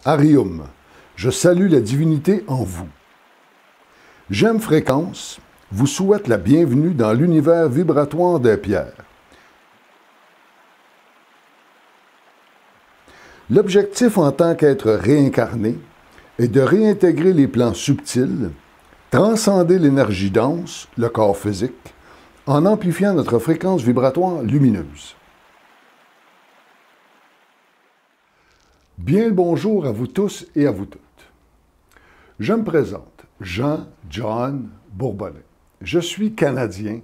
Arium, je salue la divinité en vous. J'aime Fréquence vous souhaite la bienvenue dans l'univers vibratoire des pierres. L'objectif en tant qu'être réincarné est de réintégrer les plans subtils, transcender l'énergie dense, le corps physique, en amplifiant notre fréquence vibratoire lumineuse. Bien le bonjour à vous tous et à vous toutes. Je me présente, Jean-John Bourbonnais. Je suis Canadien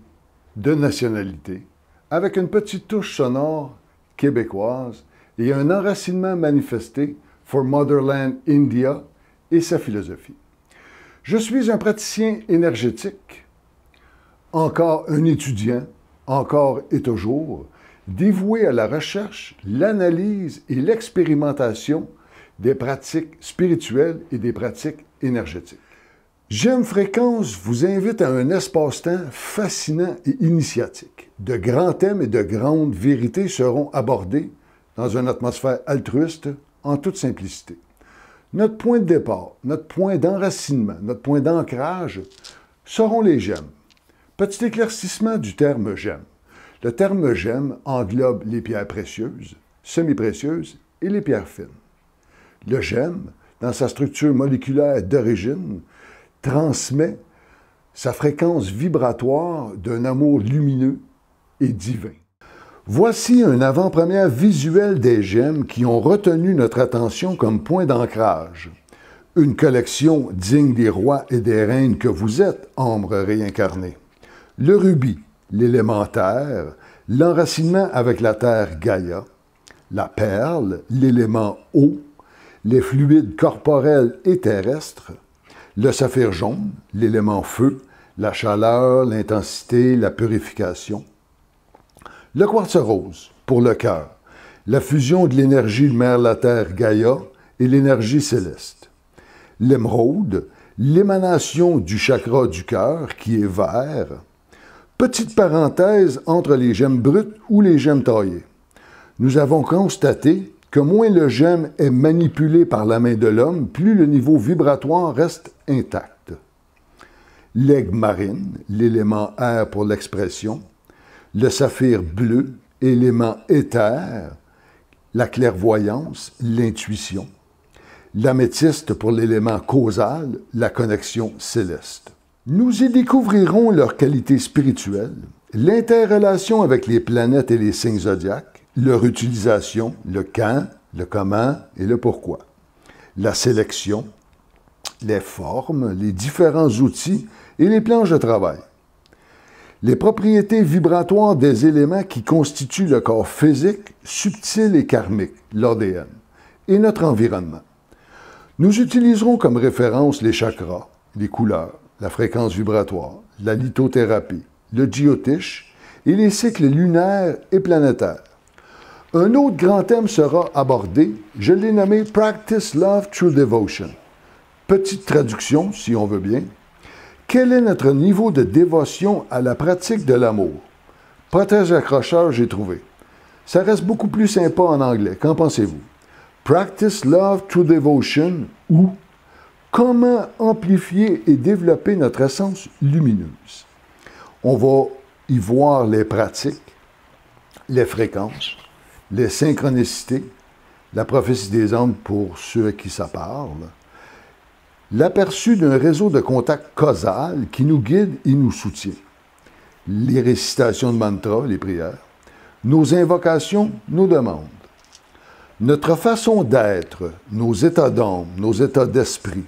de nationalité, avec une petite touche sonore québécoise et un enracinement manifesté for Motherland India et sa philosophie. Je suis un praticien énergétique, encore un étudiant, encore et toujours, dévoué à la recherche, l'analyse et l'expérimentation des pratiques spirituelles et des pratiques énergétiques. J'aime Fréquence vous invite à un espace-temps fascinant et initiatique. De grands thèmes et de grandes vérités seront abordés dans une atmosphère altruiste en toute simplicité. Notre point de départ, notre point d'enracinement, notre point d'ancrage seront les gemmes. Petit éclaircissement du terme gemme. Le terme gemme englobe les pierres précieuses, semi-précieuses et les pierres fines. Le gemme, dans sa structure moléculaire d'origine, transmet sa fréquence vibratoire d'un amour lumineux et divin. Voici un avant-première visuel des gemmes qui ont retenu notre attention comme point d'ancrage. Une collection digne des rois et des reines que vous êtes, ambre réincarné. Le rubis, l'élémentaire, l'enracinement avec la terre Gaïa, la perle, l'élément eau, les fluides corporels et terrestres, le saphir jaune, l'élément feu, la chaleur, l'intensité, la purification. Le quartz rose, pour le cœur, la fusion de l'énergie de mère la terre Gaïa et l'énergie céleste. L'émeraude, l'émanation du chakra du cœur qui est vert. Petite parenthèse entre les gemmes brutes ou les gemmes taillées. Nous avons constaté que moins le gemme est manipulé par la main de l'homme, plus le niveau vibratoire reste intact. L'aigle marine, l'élément air pour l'expression, le saphir bleu, élément éther, la clairvoyance, l'intuition, l'améthyste pour l'élément causal, la connexion céleste. Nous y découvrirons leurs qualités spirituelles, l'interrelation avec les planètes et les signes zodiaques, leur utilisation, le quand, le comment et le pourquoi, la sélection, les formes, les différents outils et les planches de travail, les propriétés vibratoires des éléments qui constituent le corps physique, subtil et karmique, l'ADN, et notre environnement. Nous utiliserons comme référence les chakras, les couleurs, la fréquence vibratoire, la lithothérapie, le geotish et les cycles lunaires et planétaires. Un autre grand thème sera abordé, je l'ai nommé « Practice Love Through Devotion ». Petite traduction, si on veut bien. Quel est notre niveau de dévotion à la pratique de l'amour? Pas très accrocheur, j'ai trouvé. Ça reste beaucoup plus sympa en anglais. Qu'en pensez-vous? Practice Love Through Devotion ou comment amplifier et développer notre essence lumineuse. On va y voir les pratiques, les fréquences, les synchronicités, la prophétie des anges pour ceux à qui ça parle, l'aperçu d'un réseau de contacts causal qui nous guide et nous soutient, les récitations de mantras, les prières, nos invocations, nos demandes, notre façon d'être, nos états d'âme, nos états d'esprit.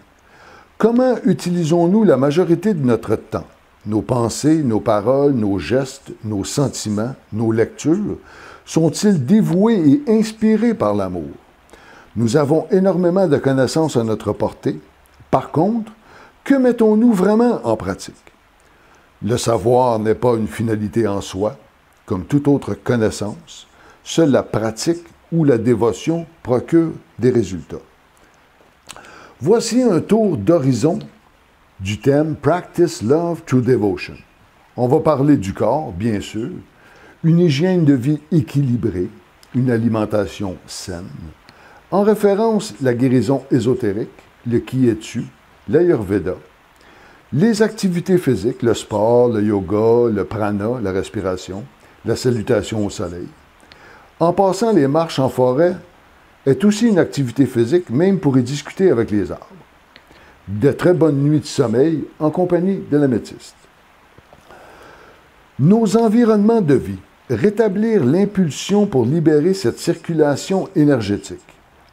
Comment utilisons-nous la majorité de notre temps? Nos pensées, nos paroles, nos gestes, nos sentiments, nos lectures sont-ils dévoués et inspirés par l'amour? Nous avons énormément de connaissances à notre portée. Par contre, que mettons-nous vraiment en pratique? Le savoir n'est pas une finalité en soi, comme toute autre connaissance. Seule la pratique ou la dévotion procure des résultats. Voici un tour d'horizon du thème « Practice Love Through Devotion ». On va parler du corps, bien sûr, une hygiène de vie équilibrée, une alimentation saine, En référence, la guérison ésotérique, le qui es-tu, l'Ayurveda, les activités physiques, le sport, le yoga, le prana, la respiration, la salutation au soleil. En passant, les marches en forêt est aussi une activité physique, même pour y discuter avec les arbres. De très bonnes nuits de sommeil en compagnie de l'améthyste. Nos environnements de vie, rétablir l'impulsion pour libérer cette circulation énergétique,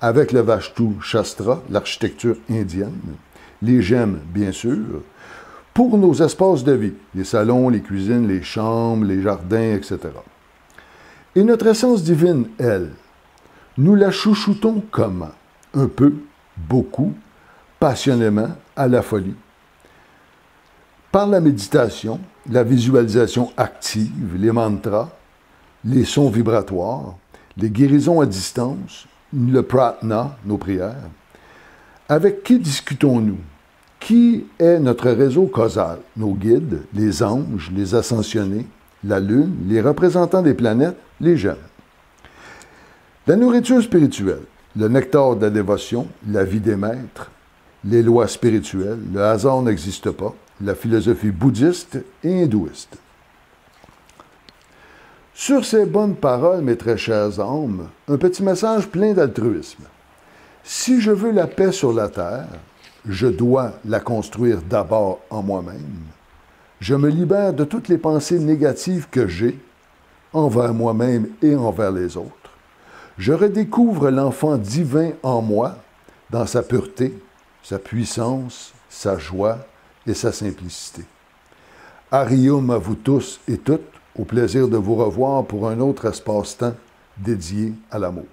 avec le Vashtu Shastra, l'architecture indienne, les gemmes, bien sûr, pour nos espaces de vie, les salons, les cuisines, les chambres, les jardins, etc. Et notre essence divine, elle, nous la chouchoutons comment? Un peu, beaucoup, passionnément, à la folie. Par la méditation, la visualisation active, les mantras, les sons vibratoires, les guérisons à distance, le pratna, nos prières. Avec qui discutons-nous? Qui est notre réseau causal? Nos guides, les anges, les ascensionnés, la lune, les représentants des planètes, les gemmes. La nourriture spirituelle, le nectar de la dévotion, la vie des maîtres, les lois spirituelles, le hasard n'existe pas, la philosophie bouddhiste et hindouiste. Sur ces bonnes paroles, mes très chères âmes, un petit message plein d'altruisme. Si je veux la paix sur la terre, je dois la construire d'abord en moi-même. Je me libère de toutes les pensées négatives que j'ai envers moi-même et envers les autres. Je redécouvre l'enfant divin en moi, dans sa pureté, sa puissance, sa joie et sa simplicité. Arium à vous tous et toutes, au plaisir de vous revoir pour un autre espace-temps dédié à l'amour.